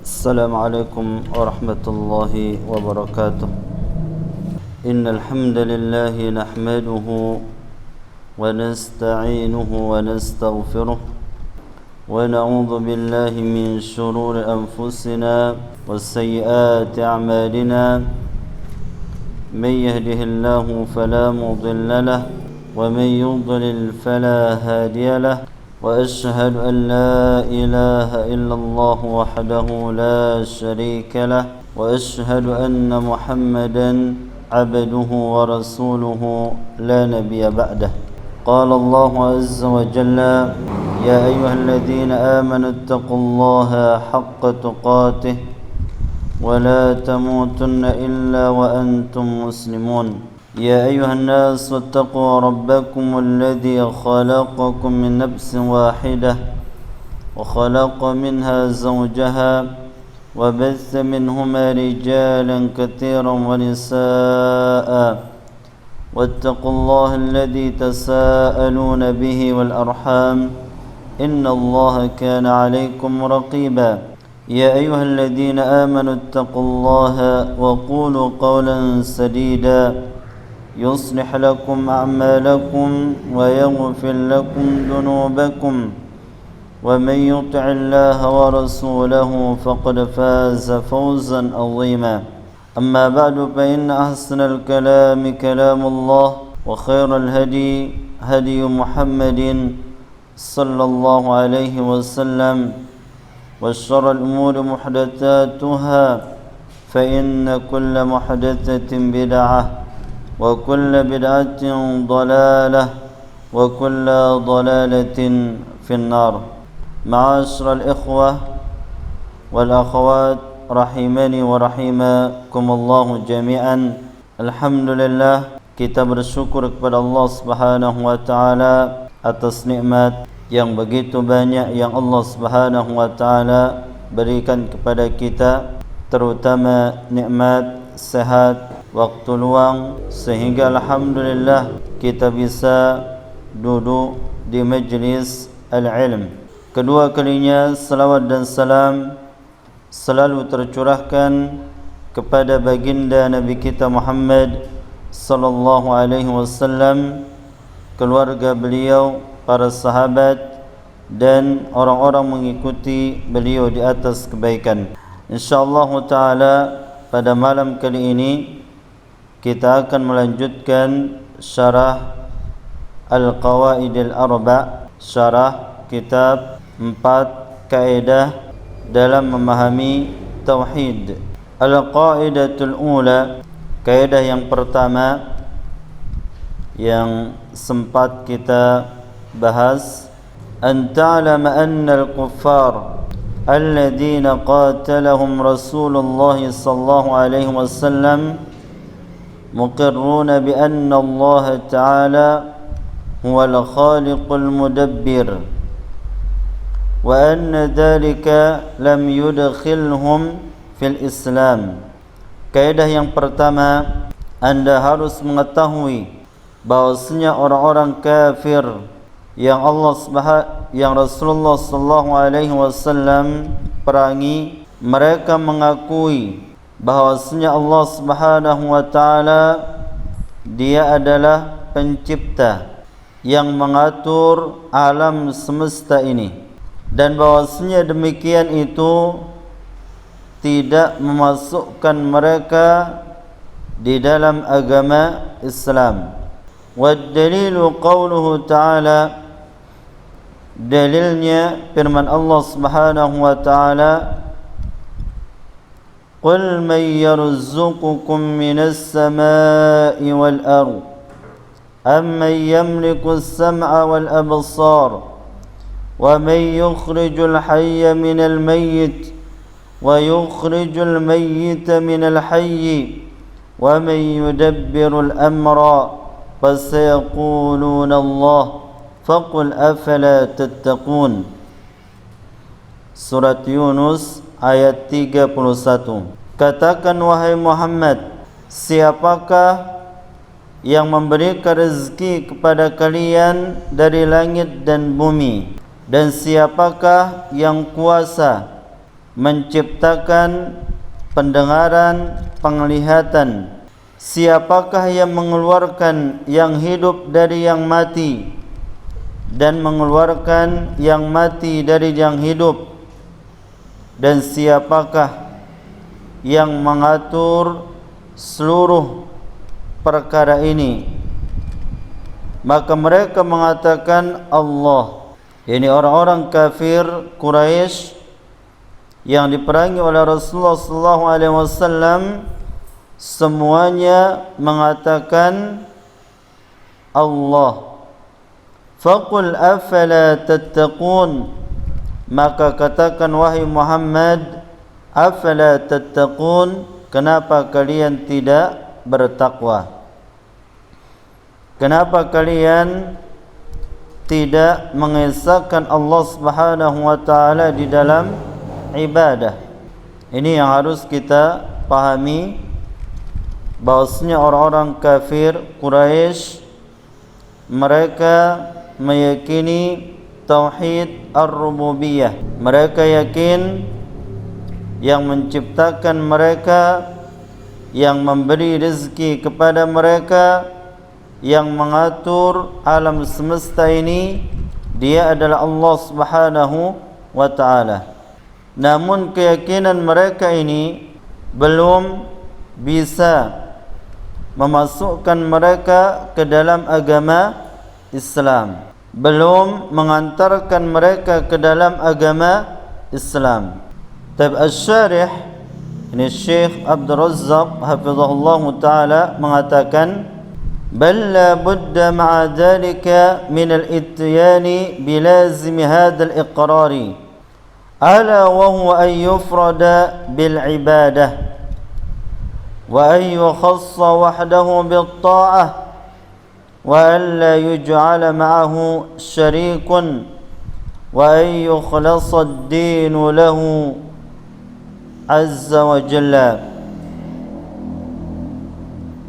السلام عليكم ورحمة الله وبركاته. إن الحمد لله نحمده ونستعينه ونستغفره ونعوذ بالله من شرور أنفسنا وسيئات أعمالنا. من يهده الله فلا مضل له ومن يضلل فلا هادي له، وأشهد أن لا إله إلا الله وحده لا شريك له، وأشهد أن محمدا عبده ورسوله لا نبي بعده. قال الله عز وجل: يا أيها الذين آمنوا اتقوا الله حق تقاته ولا تموتن إلا وأنتم مسلمون. يا أيها الناس اتقوا ربكم الذي خلقكم من نفس واحدة وخلق منها زوجها وبث منهما رجالا كثيرا ونساء، واتقوا الله الذي تساءلون به والأرحام إن الله كان عليكم رقيبا. يا أيها الذين آمنوا اتقوا الله وقولوا قولا سديدا يصلح لكم أعمالكم ويغفر لكم ذنوبكم، ومن يطع الله ورسوله فقد فاز فوزا عظيما. أما بعد، فإن أحسن الكلام كلام الله، وخير الهدي هدي محمد صلى الله عليه وسلم، وشر الأمور محدثاتها، فإن كل محدثة بدعة وكل بدعة ضلالة وكل ضلالة في النار. معاشر الإخوة والأخوات rahimani wa rahimakumullah jami'an. Alhamdulillah, kita bersyukur kepada Allah Subhanahu wa taala atas nikmat yang begitu banyak yang Allah Subhanahu wa taala berikan kepada kita, terutama nikmat sehat, waktu luang, sehingga alhamdulillah kita bisa duduk di majlis al-ilm. Kedua kalinya salawat dan salam selalu tercurahkan kepada baginda Nabi kita Muhammad sallallahu alaihi wasallam, keluarga beliau, para sahabat dan orang-orang mengikuti beliau di atas kebaikan. Insyaallah taala pada malam kali ini kita akan melanjutkan syarah Al-Qawaid Al-Arba', syarah kitab 4 kaidah dalam memahami tauhid. Al-Qaidatul Ula, kaidah yang pertama yang sempat kita bahas, an ta'lama anna al-kuffar alladhina qatalahum Rasulullah sallallahu alaihi wasallam muqirruna bi anna Allah ta'ala huwa al-khaliqul mudabbir wa anna dhalika lam yudkhilhum fil Islam. Kaidah yang pertama, Anda harus mengetahui bahwasanya orang-orang kafir yang Rasulullah sallallahu alaihi wasallam perangi, mereka mengakui bahwasanya Allah Subhanahu wa taala Dia adalah pencipta yang mengatur alam semesta ini, dan bahwasanya demikian itu tidak memasukkan mereka di dalam agama Islam. Wad dalilu qauluhu ta'ala, dalilnya firman Allah Subhanahu wa ta'ala, qul man yarzuqukum minas samai wal ardh amman yamliku as-sam'a wal absar ومن يخرج الحي من الميت ويخرج الميت من الحي ومن يدبر الأمر فسيقولون الله فقل أفلا تتقون. Surat Yunus ayat 31. Katakan wahai Muhammad, siapakah yang memberikan rezeki kepada kalian dari langit dan bumi, dan siapakah yang kuasa menciptakan pendengaran, penglihatan. Siapakah yang mengeluarkan yang hidup dari yang mati dan mengeluarkan yang mati dari yang hidup? Dan siapakah yang mengatur seluruh perkara ini? Maka mereka mengatakan Allah. Ini orang-orang kafir Quraisy yang diperangi oleh Rasulullah SAW, semuanya mengatakan Allah. Faqul afala tattaqun, maka katakan wahai Muhammad, afala tattaqun, kenapa kalian tidak bertakwa? Kenapa kalian tidak mengesahkan Allah Subhanahu wa taala di dalam ibadah? Ini yang harus kita pahami, bahwasanya orang-orang kafir Quraisy mereka meyakini tauhid ar-rububiyah. Mereka yakin yang menciptakan mereka, yang memberi rezeki kepada mereka, yang mengatur alam semesta ini, dia adalah Allah Subhanahu wa taala. Namun keyakinan mereka ini belum bisa memasukkan mereka ke dalam agama Islam, belum mengantarkan mereka ke dalam agama Islam. Tab Asy-Syarih, ini Syekh Abdul Razzaq hafizahullah taala mengatakan, bal la budda ma'a dhalika min al-ityani bilazim hadha al-iqrari ala wa huwa an yufrada bil ibadah وأن يخص وحده بالطاعة وأن لا يجعل معه شريك وأن يخلص الدين له عز وجل.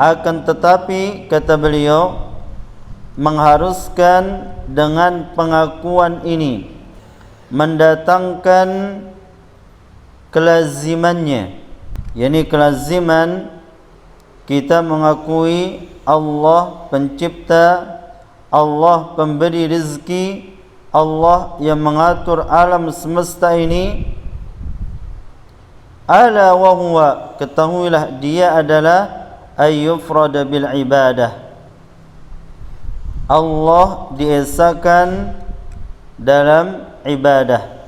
Akan tetapi, kata beliau, mengharuskan dengan pengakuan ini mendatangkan kelazimannya, yakni kelaziman kita mengakui Allah pencipta, Allah pemberi rezeki, Allah yang mengatur alam semesta ini. Ala wa huwa, ketahuilah dia adalah ayyufrada bil ibadah, Allah diesakan dalam ibadah.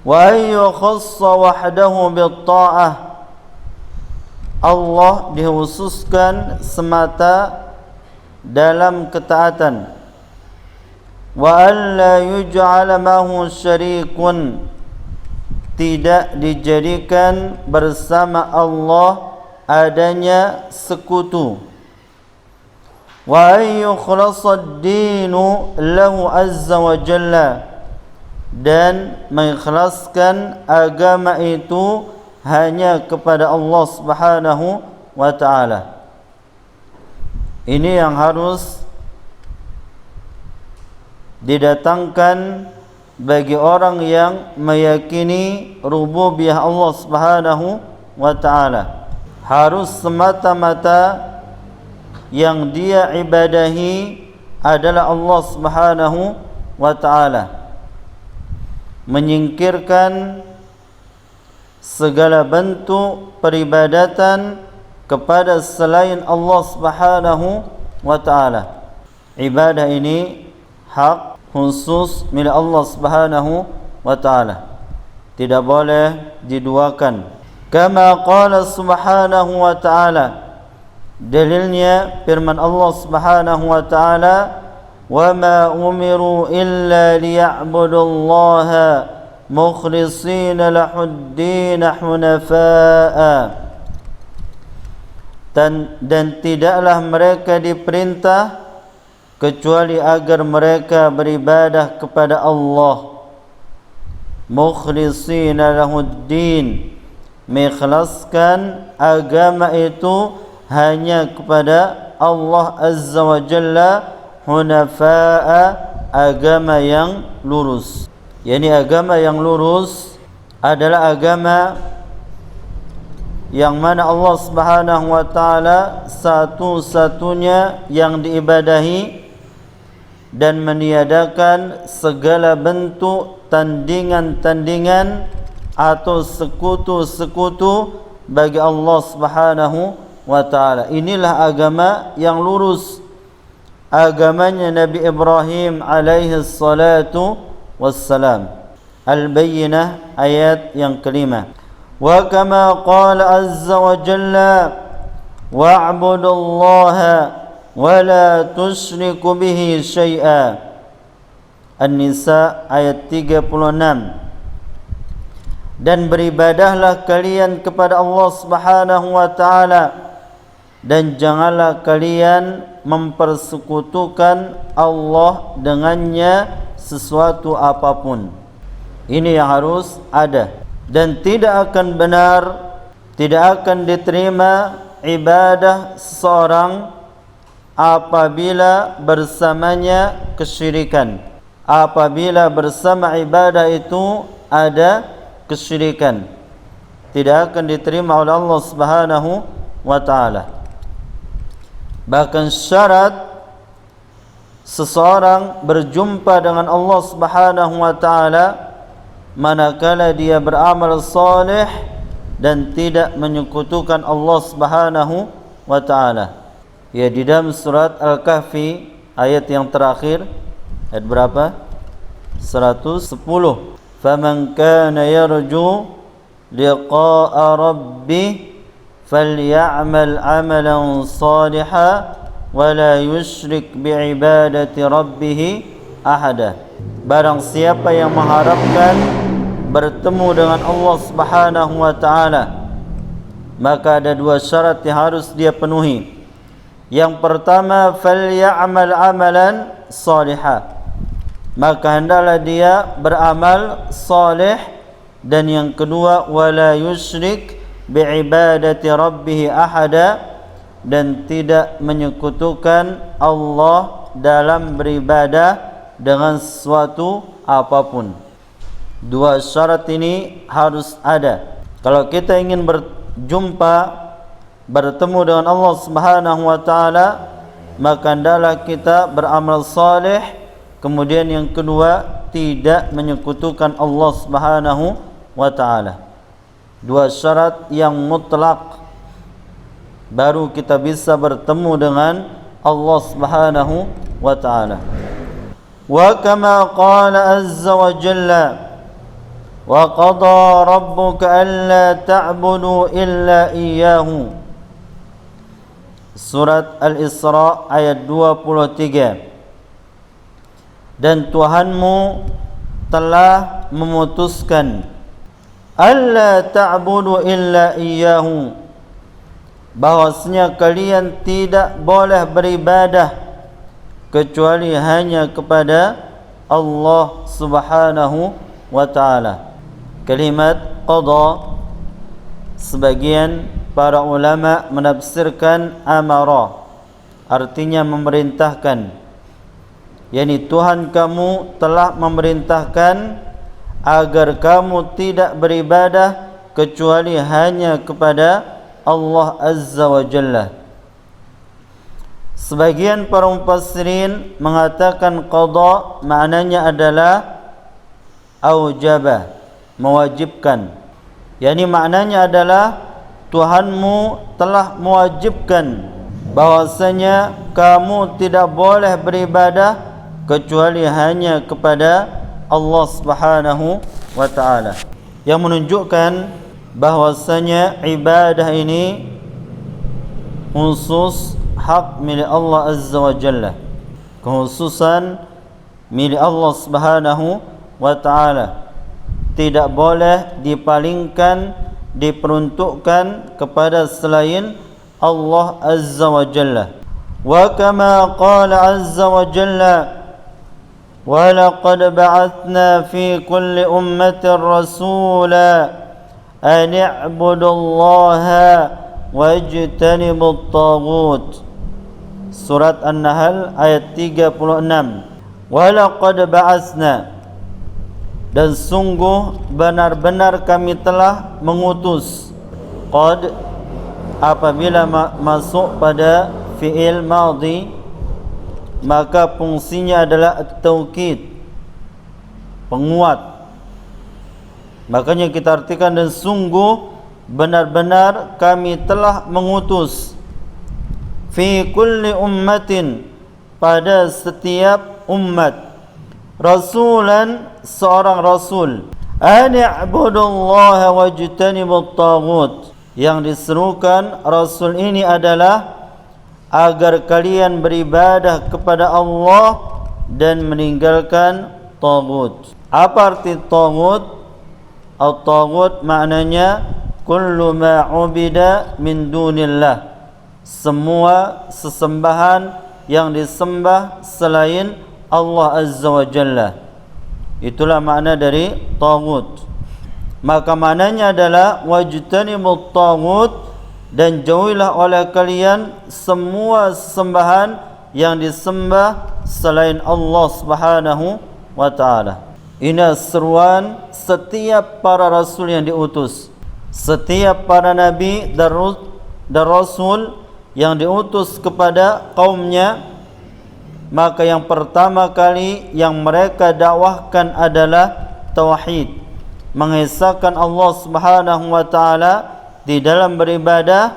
Wa yukhassa wahdahu bitta'ah, Allah dikhususkan semata dalam ketaatan. Wa alla yuj'ala mahu syarikun, tidak dijadikan bersama Allah adanya sekutu. Wa yukhlassad dinu lahu azza wa jalla, dan mengikhlaskan agama itu hanya kepada Allah Subhanahu wa taala. Ini yang harus didatangkan bagi orang yang meyakini rububiyah Allah Subhanahu wa taala. Harus semata-mata yang dia ibadahi adalah Allah Subhanahu wa taala. Menyingkirkan segala bentuk peribadatan kepada selain Allah Subhanahu wa taala. Ibadah ini hak khusus milik Allah Subhanahu wa taala, tidak boleh diduakan. Kama qala Subhanahu wa taala, dalilnya firman Allah Subhanahu wa taala, وَمَا أُمِرُوا إِلَّا لِيَعْبُدُوا اللَّهَ مُخْلِصِينَ لَهُ الدِّينَ حُنَفَاءَ. Dan tidaklah mereka diperintah kecuali agar mereka beribadah kepada Allah, mukhlishina lahuddin, mengikhlaskan agama itu hanya kepada Allah Azza wa Jalla, hunafa'a, agama yang lurus, yakni agama yang lurus adalah agama yang mana Allah Subhanahu wa taala satu-satunya yang diibadahi dan meniadakan segala bentuk tandingan-tandingan atau sekutu-sekutu bagi Allah Subhanahu wa taala. Inilah agama yang lurus, agamanya Nabi Ibrahim alaihi salatu wassalam. Al-Bayyinah ayat yang kelima. Wa kama qala azza wa jalla wa'budullaha wa la tusyriku bihi syai'a. An-Nisa ayat 36. Dan beribadahlah kalian kepada Allah Subhanahu wa taala dan janganlah kalian mempersekutukan Allah dengannya sesuatu apapun. Ini yang harus ada, dan tidak akan benar, tidak akan diterima ibadah seseorang apabila bersamanya kesyirikan. Apabila bersama ibadah itu ada kesyirikan, tidak akan diterima oleh Allah Subhanahu wa taala. Bahkan syarat seseorang berjumpa dengan Allah Subhanahu wa taala manakala dia beramal saleh dan tidak menyekutukan Allah Subhanahu wa taala. Ya, di dalam surat Al-Kahfi ayat yang terakhir, ayat berapa? 110. فَمَنْ كَانَ يَرْجُو لِقَاءَ رَبِّهِ فَلْيَعْمَلْ عَمَلًا صَالِحًا وَلَا يُشْرِكْ بِعِبَادَةِ رَبِّهِ أَحَدًا. Barang siapa yang mengharapkan bertemu dengan Allah Subhanahu wa taala, maka ada dua syarat yang harus dia penuhi. Yang pertama, فَلْيَعْمَلْ عَمَلًا صَالِحًا, maka hendaklah dia beramal saleh. Dan yang kedua, wala yusyrik biibadati rabbih ahada, dan tidak menyekutukan Allah dalam beribadah dengan sesuatu apapun. Dua syarat ini harus ada. Kalau kita ingin bertemu dengan Allah Subhanahu wa taala, maka hendaklah kita beramal saleh. Kemudian yang kedua, tidak menyekutukan Allah Subhanahu wa taala. Dua syarat yang mutlak, baru kita bisa bertemu dengan Allah Subhanahu wa taala. Wa kama qala azza wa jalla wa qada rabbuka alla ta'budu illa iyyahu. Surat Al-Isra ayat 23. Dan Tuhanmu telah memutuskan alla ta'budu illa iyyahu, bahwasanya kalian tidak boleh beribadah kecuali hanya kepada Allah Subhanahu wa taala. Kalimat qada, sebagian para ulama menafsirkan amara, artinya memerintahkan. yakni Tuhan kamu telah memerintahkan agar kamu tidak beribadah kecuali hanya kepada Allah Azza wa Jalla. Sebagian para mufassirin mengatakan qada maknanya adalah aujaba, mewajibkan. yakni maknanya adalah Tuhanmu telah mewajibkan bahwasanya kamu tidak boleh beribadah kecuali hanya kepada Allah Subhanahu wa taala. Yang menunjukkan bahwasanya ibadah ini khusus hak milik Allah Azza wa Jalla, khususan milik Allah Subhanahu wa taala, tidak boleh dipalingkan, diperuntukkan kepada selain Allah Azza wa Jalla. Wa kama qala Azza wa Jalla وَلَقَدْ بَعَثْنَا فِي كُلِّ أُمَّةٍ رَسُولًا أَنِ اعْبُدُوا اللَّهَ وَاجْتَنِبُوا الطَّاغُوتَ. Surat An-Nahl ayat 36. وَلَقَدْ بَعَثْنَا, dan sungguh benar-benar kami telah mengutus. Qad apabila masuk pada fi'il madhi, maka fungsinya adalah at-taukid, penguat. Makanya kita artikan dan sungguh benar-benar kami telah mengutus fi kulli ummatin, pada setiap umat, rasulan, seorang rasul, an i'budullaha wajtanibut taghut. Yang diserukan rasul ini adalah agar kalian beribadah kepada Allah dan meninggalkan taghut. Apa arti taghut? At-taghut maknanya kullu ma ubida min dunillah, semua sesembahan yang disembah selain Allah Azza wa Jalla. Itulah makna dari taghut. Maka maknanya adalah wajtanibut taghut, dan jauhilah oleh kalian semua sesembahan yang disembah selain Allah Subhanahu wa taala. Ini seruan setiap para rasul yang diutus, setiap para nabi dan rasul yang diutus kepada kaumnya. Maka yang pertama kali yang mereka dakwahkan adalah tauhid, mengesahkan Allah Subhanahu wa taala di dalam beribadah,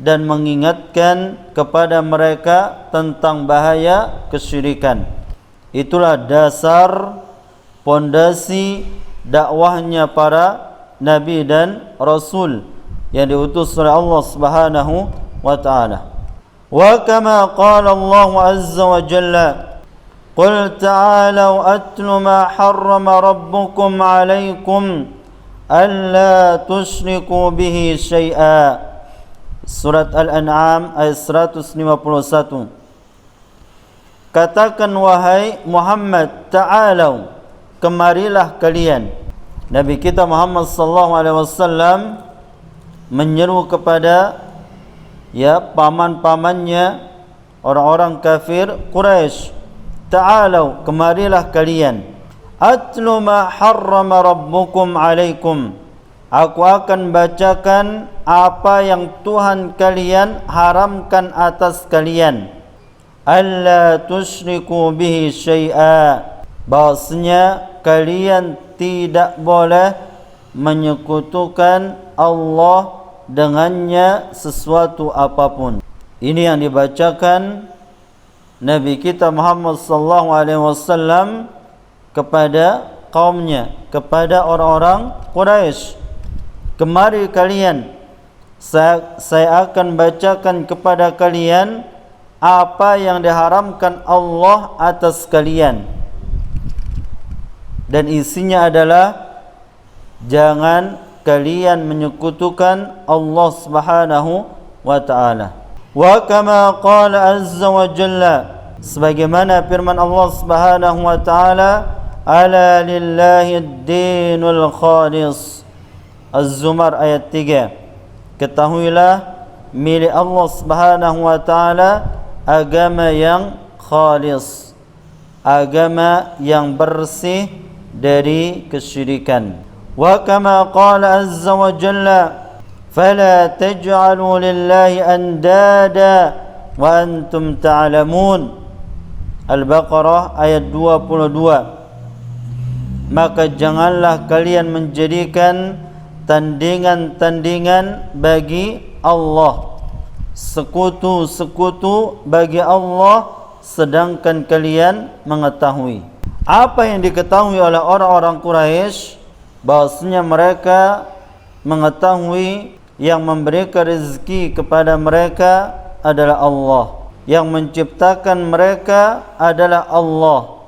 dan mengingatkan kepada mereka tentang bahaya kesyirikan. Itulah dasar pondasi dakwahnya para nabi dan rasul yang diutus oleh Allah Subhanahu wa taala. Wa kama qala Allah azza wa jalla, qul ta'alu atlu ma harrama rabbukum 'alaykum alla tusyriku bihi syai'a. Surat Al-An'am ayat 151. Katakan wahai Muhammad, ta'alu, kemarilah kalian. Nabi kita Muhammad sallallahu alaihi wasallam menyeru kepada paman-pamannya, orang-orang kafir Quraisy, ta'alu, kemarilah kalian, atlu ma harrama rabbukum alaikum, aku akan bacakan apa yang Tuhan kalian haramkan atas kalian. Alla tusyriku bihi syai'a, bahwasanya kalian tidak boleh menyekutukan Allah dengannya sesuatu apapun. Ini yang dibacakan Nabi kita Muhammad sallallahu alaihi wasallam kepada kaumnya, kepada orang-orang Quraisy. Kemari kalian, saya akan bacakan kepada kalian apa yang diharamkan Allah atas kalian. Dan isinya adalah jangan kalian menyekutukan Allah Subhanahu wa taala. Wa kama qala azza wa jalla, sebagaimana firman Allah Subhanahu wa taala, ala lillahi ad-dinul khalis. Az-Zumar ayat 3. Ketahuilah milik Allah Subhanahu wa taala agama yang khalis, agama yang bersih dari kesyirikan. Wa kama qala azza wa jalla, fala taj'alu lillahi andada wa antum ta'lamun. Al-Baqarah ayat 22. Maka janganlah kalian menjadikan tandingan-tandingan bagi Allah, sekutu-sekutu bagi Allah, sedangkan kalian mengetahui. Apa yang diketahui oleh orang-orang Quraisy, bahwasanya mereka mengetahui yang memberikan rezeki kepada mereka adalah Allah, yang menciptakan mereka adalah Allah,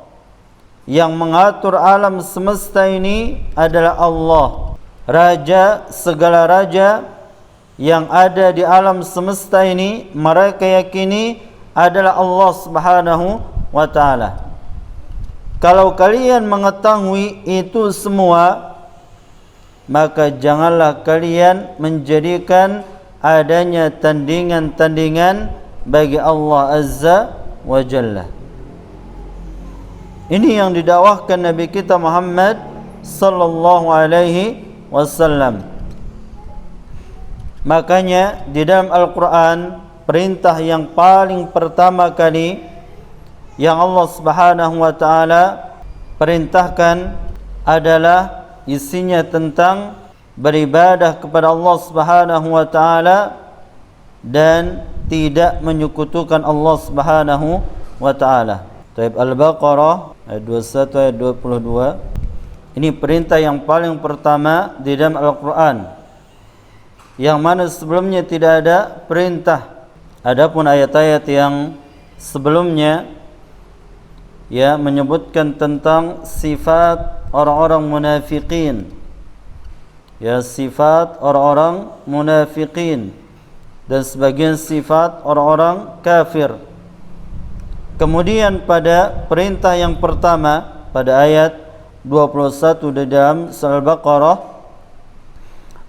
yang mengatur alam semesta ini adalah Allah. Raja, segala raja yang ada di alam semesta ini mereka yakini adalah Allah Subhanahu wa taala. Kalau kalian mengetahui itu semua, maka janganlah kalian menjadikan adanya tandingan-tandingan bagi Allah Azza wa Jalla. Ini yang didakwahkan Nabi kita Muhammad sallallahu alaihi wasallam. Makanya di dalam Al-Quran, perintah yang paling pertama kali yang Allah Subhanahu wa taala perintahkan adalah isinya tentang beribadah kepada Allah Subhanahu wa taala dan tidak menyekutukan Allah Subhanahu wa taala. Taib Al-Baqarah ayat 21 ayat 22. Ini perintah yang paling pertama di dalam Al-Quran, yang mana sebelumnya tidak ada perintah. Adapun ayat-ayat yang sebelumnya menyebutkan tentang sifat orang-orang munafikin, sifat orang-orang munafikin dan sebagian sifat orang-orang kafir. Kemudian pada perintah yang pertama pada ayat 21 di dalam surah Al-Baqarah,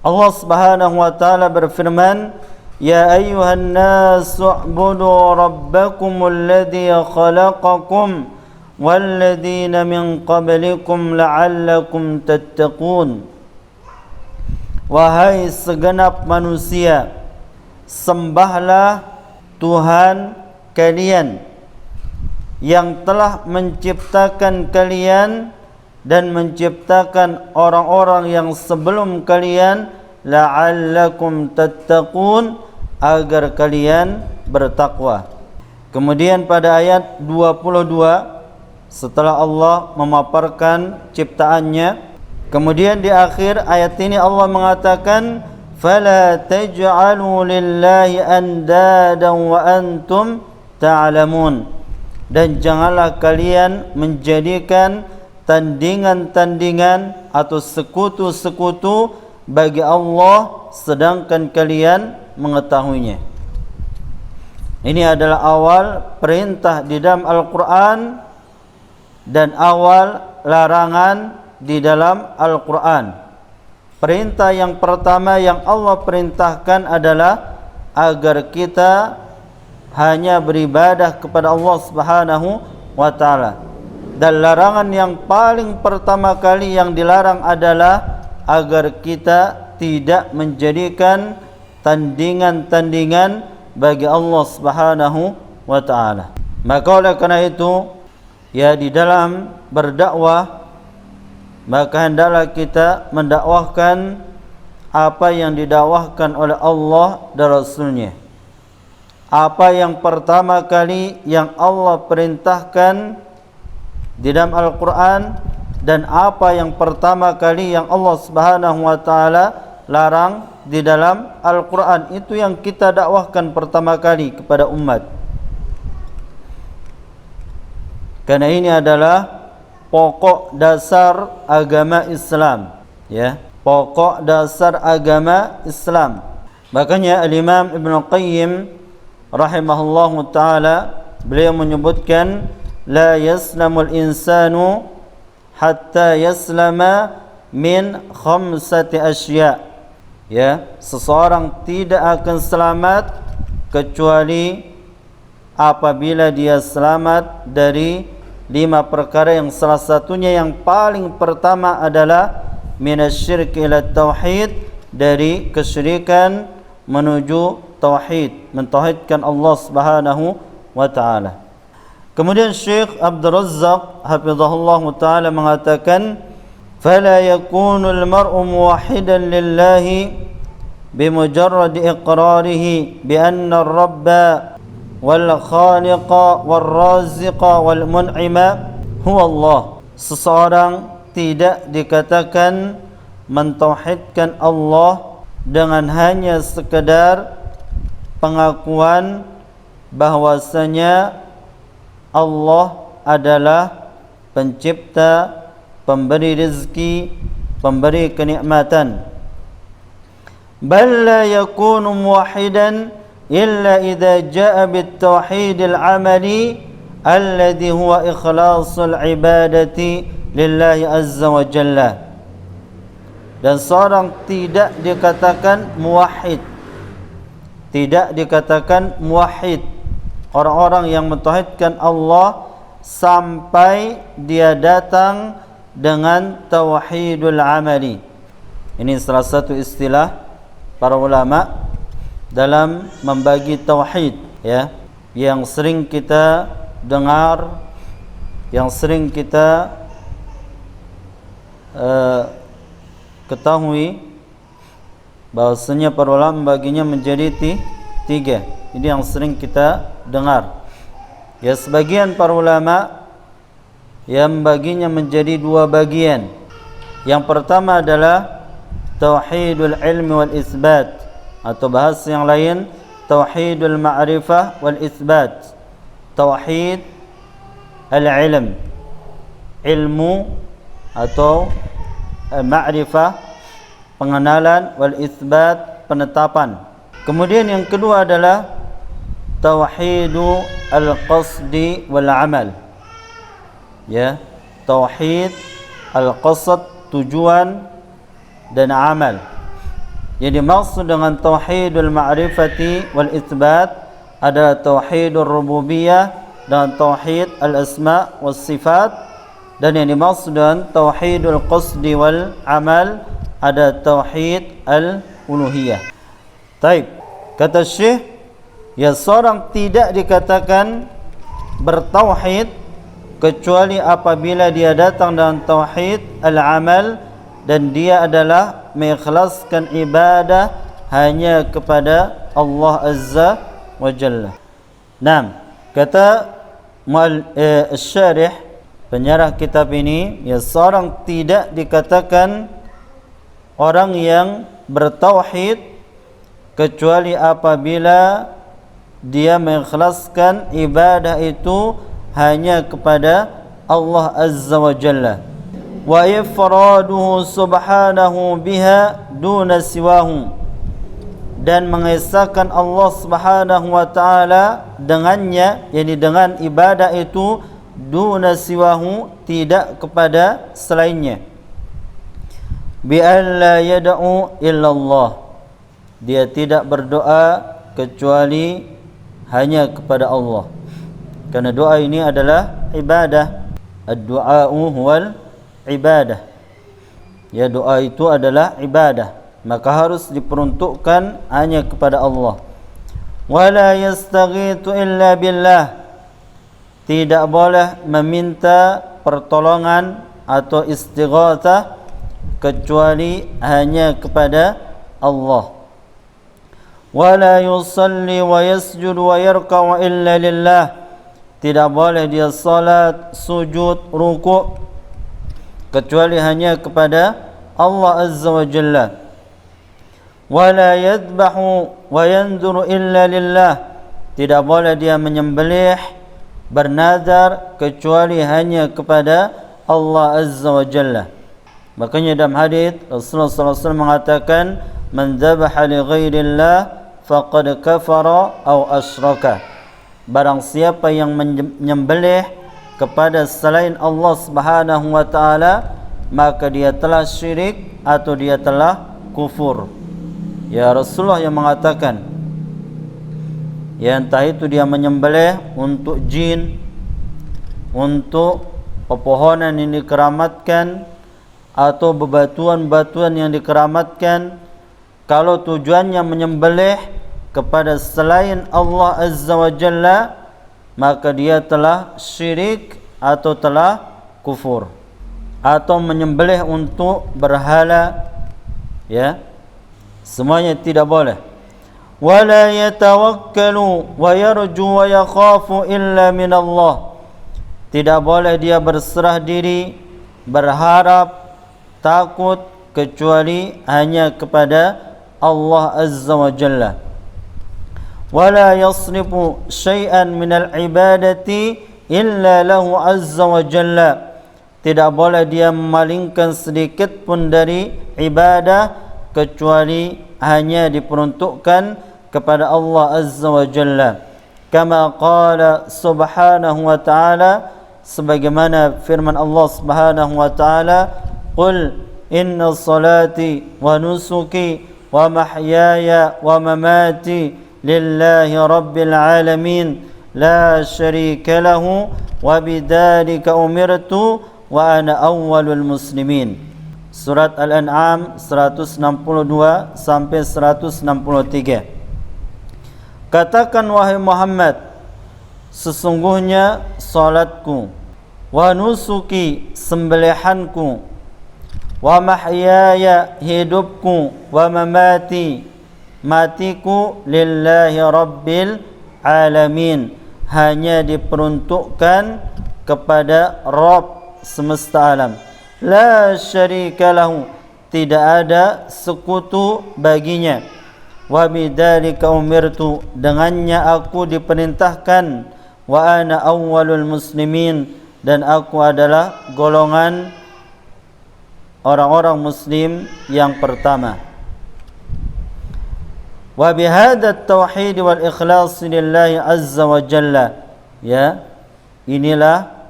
Allah Subhanahu wa taala berfirman, "Ya ayyuhan nasu u'budu rabbakumul ladzi khalaqakum walladzina min qablikum la'allakum tattaqun." Wahai segenap manusia, sembahlah Tuhan kalian yang telah menciptakan kalian dan menciptakan orang-orang yang sebelum kalian, la'allakum tattaqun, agar kalian bertakwa. Kemudian pada ayat 22, setelah Allah memaparkan ciptaannya, kemudian di akhir ayat ini Allah mengatakan, fala taj'alu lillahi andadan wa antum ta'lamun, dan janganlah kalian menjadikan tandingan-tandingan atau sekutu-sekutu bagi Allah sedangkan kalian mengetahuinya. Ini adalah awal perintah di dalam Al-Quran dan awal larangan di dalam Al-Quran. Perintah yang pertama yang Allah perintahkan adalah agar kita hanya beribadah kepada Allah Subhanahu wa taala. Dan larangan yang paling pertama kali yang dilarang adalah agar kita tidak menjadikan tandingan-tandingan bagi Allah Subhanahu wa taala. Maka oleh karena itu, di dalam berdakwah, maka hendaklah kita mendakwahkan apa yang didakwahkan oleh Allah dan Rasul-Nya. Apa yang pertama kali yang Allah perintahkan di dalam Al-Quran dan apa yang pertama kali yang Allah Subhanahu wa taala larang di dalam Al-Quran, itu yang kita dakwahkan pertama kali kepada umat. Karena ini adalah pokok dasar agama Islam, pokok dasar agama Islam. Makanya Al-Imam Ibn Qayyim rahimahullahu taala, beliau menyebutkan, la yaslamul insanu hatta yaslama min khamsati asya. Seseorang tidak akan selamat kecuali apabila dia selamat dari 5 perkara, yang salah satunya yang paling pertama adalah minasyirk ila tauhid, dari kesyirikan menuju tauhid, mentauhidkan Allah Subhanahu wa taala. Kemudian Syekh Abdul Razzaq hafizahullah taala mengatakan, fala yakunu al-mar'u muwahhidan lillahi bimujarrad iqrarihi bi anna ar-rabba wal khaliqa wal raziqa wal mun'ima huwa Allah. Seseorang tidak dikatakan mentauhidkan Allah dengan hanya sekedar pengakuan bahwasanya Allah adalah pencipta, pemberi rezeki, pemberi kenikmatan. Bal la yakunu muwahhidan illa idza jaa bit tauhidil amali alladhi huwa ikhlasul ibadati lillahi azza wa jalla. Dan seorang tidak dikatakan muwahhid, tidak dikatakan muwahhid, orang-orang yang mentauhidkan Allah, sampai dia datang dengan tauhidul amali. Ini salah satu istilah para ulama dalam membagi tauhid, ya, yang sering kita dengar, yang sering kita ketahui bahwasanya para ulama membaginya menjadi tiga. Ini yang sering kita dengar. Ya, sebagian para ulama yang membaginya menjadi dua bagian. Yang pertama adalah tauhidul ilmi wal isbat, atau bahasa yang lain tauhidul ma'rifah wal isbat. Tauhid al-ilm, ilmu atau ma'rifah, pengenalan, wal isbat, penetapan. Kemudian yang kedua adalah tauhidu al-qasdi wal amal. Ya, tauhid al-qasd, tujuan, dan amal. Yang dimaksud dengan tauhidul ma'rifati wal itsbat adalah tauhidul rububiyah dan tauhid al-asma was sifat, dan yang dimaksud dengan tauhidul qasdi wal amal ada tauhid al-uluhiyah. Baik, kata Syekh, ya, seorang tidak dikatakan bertauhid kecuali apabila dia datang dengan tauhid al-amal dan dia adalah mengikhlaskan ibadah hanya kepada Allah Azza wa Jalla. Naam, kata syarih, penyarah kitab ini, ya, seorang tidak dikatakan orang yang bertauhid kecuali apabila dia mengikhlaskan ibadah itu hanya kepada Allah Azza wa Jalla, wa ifraduhu subhanahu biha duna siwahu, dan mengesahkan Allah Subhanahu wa taala dengannya, yakni dengan ibadah itu, duna siwahu, tidak kepada selainnya. Bi alla yad'u illallah, dia tidak berdoa kecuali hanya kepada Allah, karena doa ini adalah ibadah. Ad-du'a'u huwal ibadah, ya, doa itu adalah ibadah, maka harus diperuntukkan hanya kepada Allah. Wala yastaghithu illa billah, tidak boleh meminta pertolongan atau istighatsah kecuali hanya kepada Allah. Wala yusalli wa yasjud wa yarka'u illa lillah, tidak boleh dia salat, sujud, rukuk kecuali hanya kepada Allah Azza wa Jalla. Wala yadbahu wa yanzuru illa lillah, tidak boleh dia menyembelih, bernazar kecuali hanya kepada Allah Azza wa Jalla. Makanya dalam hadis Rasulullah SAW mengatakan, man dhabaha li ghairillah faqad kafara aw asyraka, barang siapa yang menyembelih kepada selain Allah Subhanahu wa taala, maka dia telah syirik atau dia telah kufur. Ya, Rasulullah yang mengatakan, ya, entah itu dia menyembelih untuk jin, untuk pepohonan yang dikeramatkan, atau bebatuan-batuan yang dikeramatkan, kalau tujuannya menyembelih kepada selain Allah Azza wa Jalla, maka dia telah syirik atau telah kufur. Atau menyembelih untuk berhala, ya, semuanya tidak boleh. Wala yatawakkalu wa yarju wa yakhafu illa min Allah, tidak boleh dia berserah diri, berharap, takut kecuali hanya kepada Allah Azza wa Jalla. Wala yasrifu syai'an minal ibadati illa lahu azza wa jalla, tidak boleh dia memalingkan sedikit pun dari ibadah kecuali hanya diperuntukkan kepada Allah Azza wa Jalla. Kama qala subhanahu wa ta'ala, sebagaimana firman Allah Subhanahu wa ta'ala, qul inna salati wa nusuki wa mahyaya wa mamati lillahi rabbil alamin la syarika lahu wa bidzalika umirtu wa ana awwalul muslimin. Surat Al-An'am 162 sampai 163. Katakan wahai Muhammad, sesungguhnya salatku, wa nusuki sembelihanku, wa mahyaya hidupku, wa mamati matiku lillahi rabbil alamin, hanya diperuntukkan kepada Rabb semesta alam. La syarika lahu, tidak ada sekutu baginya. Wa bidzalika umirtu, dengannya aku diperintahkan. Wa ana awwalul muslimin, dan aku adalah golongan orang-orang muslim yang pertama. Wa bihadza at-tauhid wal ikhlas lillahi azza wa jalla, ya, inilah,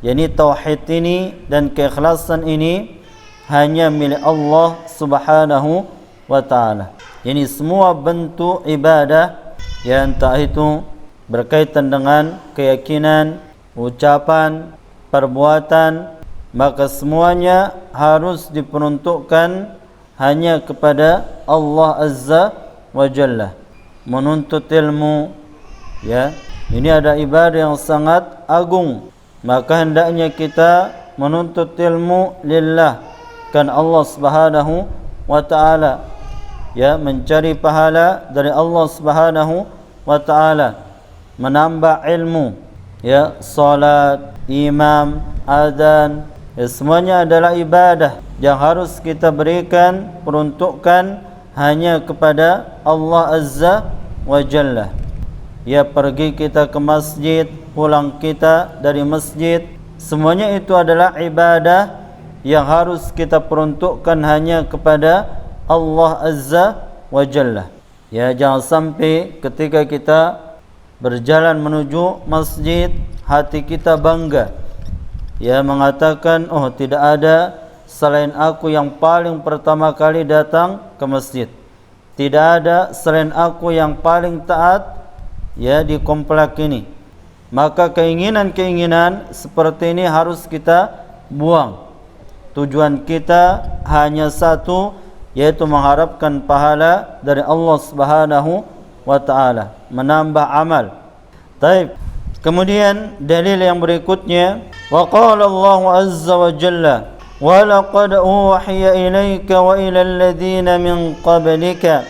yakni tauhid ini dan keikhlasan ini hanya milik Allah Subhanahu wa taala. Yani semua bentuk ibadah yang entah itu berkaitan dengan keyakinan, ucapan, perbuatan, maka semuanya harus diperuntukkan hanya kepada Allah Azza wa Jalla. Menuntut ilmu, ya, ini ada ibadah yang sangat agung, maka hendaknya kita menuntut ilmu lillah, kan Allah Subhanahu wa taala, ya, mencari pahala dari Allah Subhanahu wa taala, menambah ilmu, ya, salat, imam, adzan, ya, semuanya adalah ibadah yang harus kita berikan peruntukan hanya kepada Allah Azza wa Jalla. Ya, pergi kita ke masjid, pulang kita dari masjid, semuanya itu adalah ibadah yang harus kita peruntukkan hanya kepada Allah Azza wa Jalla. Ya, jangan sampai ketika kita berjalan menuju masjid, hati kita bangga, ya, mengatakan, oh, tidak ada selain aku yang paling pertama kali datang ke masjid, tidak ada selain aku yang paling taat, ya, di komplek ini. Maka keinginan-keinginan seperti ini harus kita buang. Tujuan kita hanya satu, yaitu mengharapkan pahala dari Allah Subhanahu wa taala, menambah amal. Baik. Kemudian dalil yang berikutnya, wa qala Allah azza wa jalla, wa laqad uhiya ilayka wa ila alladhina min qablika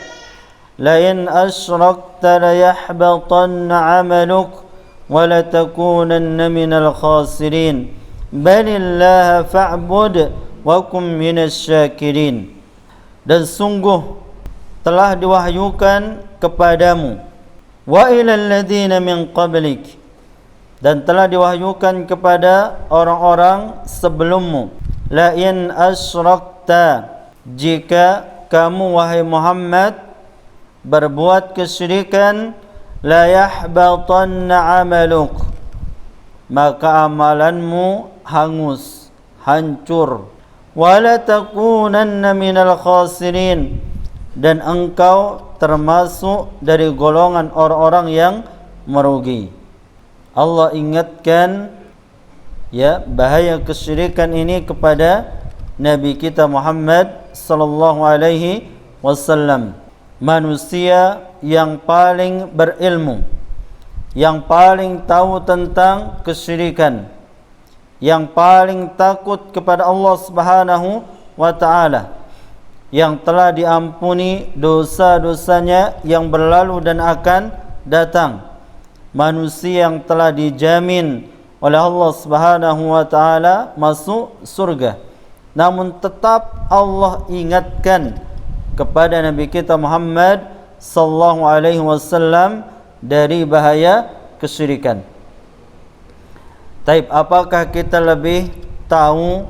la in asyrakta la yahbatanna 'amaluk wa la takunanna minal khasirin balillaha fa'bud wa kum minasy syakirin. Dan sungguh telah diwahyukan kepadamu, wa ilal ladzina min qablik, dan telah diwahyukan kepada orang-orang sebelummu, la in asyrakta, jika kamu wahai Muhammad berbuat kesyirikan, la yahbatanna amaluk, maka amalanmu hangus, hancur, wala takunanna minal khasirin, dan engkau termasuk dari golongan orang-orang yang merugi. Allah ingatkan, ya, bahaya kesyirikan ini kepada Nabi kita Muhammad sallallahu alaihi wasallam, manusia yang paling berilmu, yang paling tahu tentang kesyirikan, yang paling takut kepada Allah Subhanahu wa taala, yang telah diampuni dosa-dosanya yang berlalu dan akan datang, manusia yang telah dijamin oleh Allah Subhanahu wa taala masuk surga. Namun tetap Allah ingatkan kepada Nabi kita Muhammad sallallahu alaihi wasallam dari bahaya kesyirikan. Taib, apakah kita lebih tahu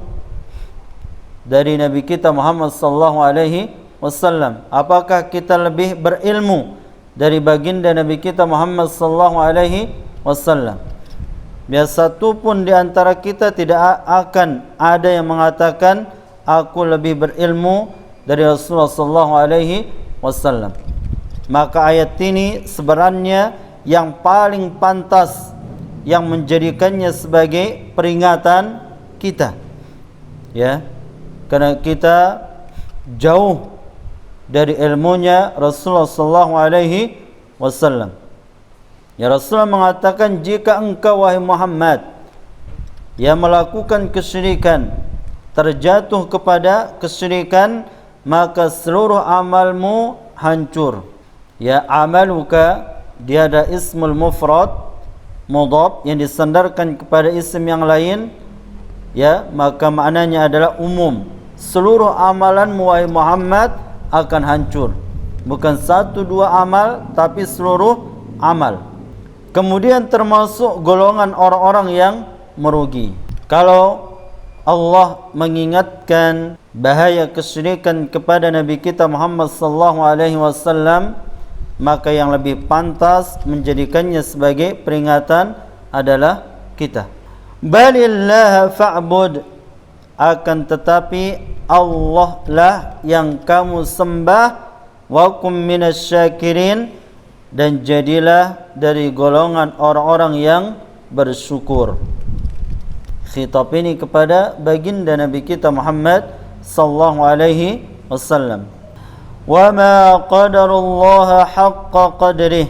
dari Nabi kita Muhammad sallallahu alaihi wasallam? Apakah kita lebih berilmu dari baginda Nabi kita Muhammad sallallahu alaihi wasallam? Biar satu pun di antara kita tidak akan ada yang mengatakan aku lebih berilmu dari Rasulullah sallallahu alaihi wasallam. Maka ayat ini sebenarnya yang paling pantas yang menjadikannya sebagai peringatan kita, ya, karena kita jauh dari ilmunya Rasulullah sallallahu alaihi wasallam. Ya, Rasulullah mengatakan, jika engkau wahai Muhammad yang melakukan kesyirikan, terjatuh kepada kesyirikan, maka seluruh amalmu hancur. Ya, amaluka, dia ada ismul mufrad mudhaf yang disandarkan kepada isim yang lain, ya, maka maknanya adalah umum. Seluruh amalan wahai Muhammad akan hancur. Bukan satu dua amal, tapi seluruh amal. Kemudian termasuk golongan orang-orang yang merugi. Kalau Allah mengingatkan bahaya kesyirikan kepada Nabi kita Muhammad sallallahu alaihi wasallam, maka yang lebih pantas menjadikannya sebagai peringatan adalah kita. Balillah fa'bud, akan tetapi Allah lah yang kamu sembah, wa kum minasyakirin, dan jadilah dari golongan orang-orang yang bersyukur. Khitab ini kepada baginda Nabi kita Muhammad sallallahu alaihi wasallam. Wa ma qadarullaha haqqa qadrih,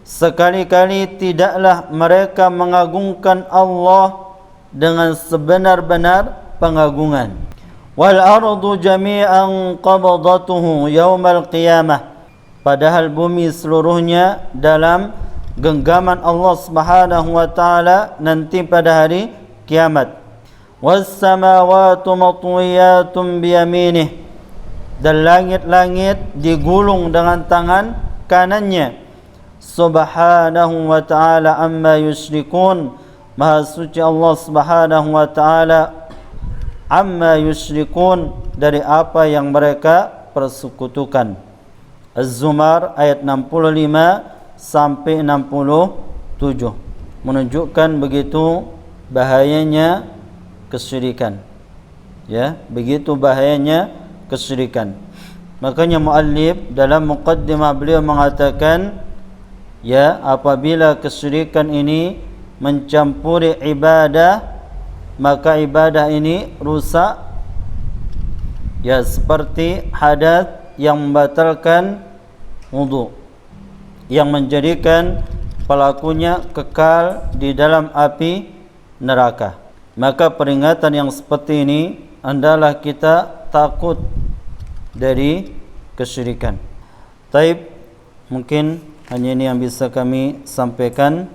sekali-kali tidaklah mereka mengagungkan Allah dengan sebenar-benar pengagungan. Wal ardu jami'an qabdatuhu yaumal qiyamah, padahal bumi seluruhnya dalam genggaman Allah Subhanahu wa taala nanti pada hari kiamat. Was samawati matwiyatun biyaminih, dan langit-langit digulung dengan tangan kanannya. Subhanahu wa ta'ala amma yusyrikun, maha suci Allah Subhanahu wa ta'ala amma yusyrikun, dari apa yang mereka persekutukan. Az-Zumar ayat 65 sampai 67 menunjukkan begitu bahayanya kesyirikan, ya, begitu bahayanya kesyirikan. Makanya muallif dalam muqaddimah beliau mengatakan, ya, apabila kesyirikan ini mencampuri ibadah, maka ibadah ini rusak, ya, seperti hadas yang membatalkan wudu, yang menjadikan pelakunya kekal di dalam api neraka. Maka peringatan yang seperti ini hendaklah kita takut dari kesyirikan. Taib, mungkin hanya ini yang bisa kami sampaikan.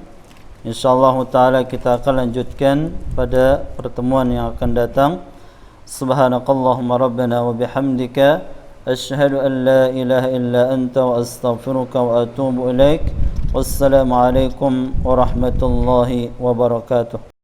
InsyaAllah ta'ala kita akan lanjutkan pada pertemuan yang akan datang. Subhanakallahumma rabbana wa bihamdika, asyhadu an la ilaha illa anta, wa astaghfiruka wa atubu ilaik. Wassalamualaikum warahmatullahi wabarakatuh.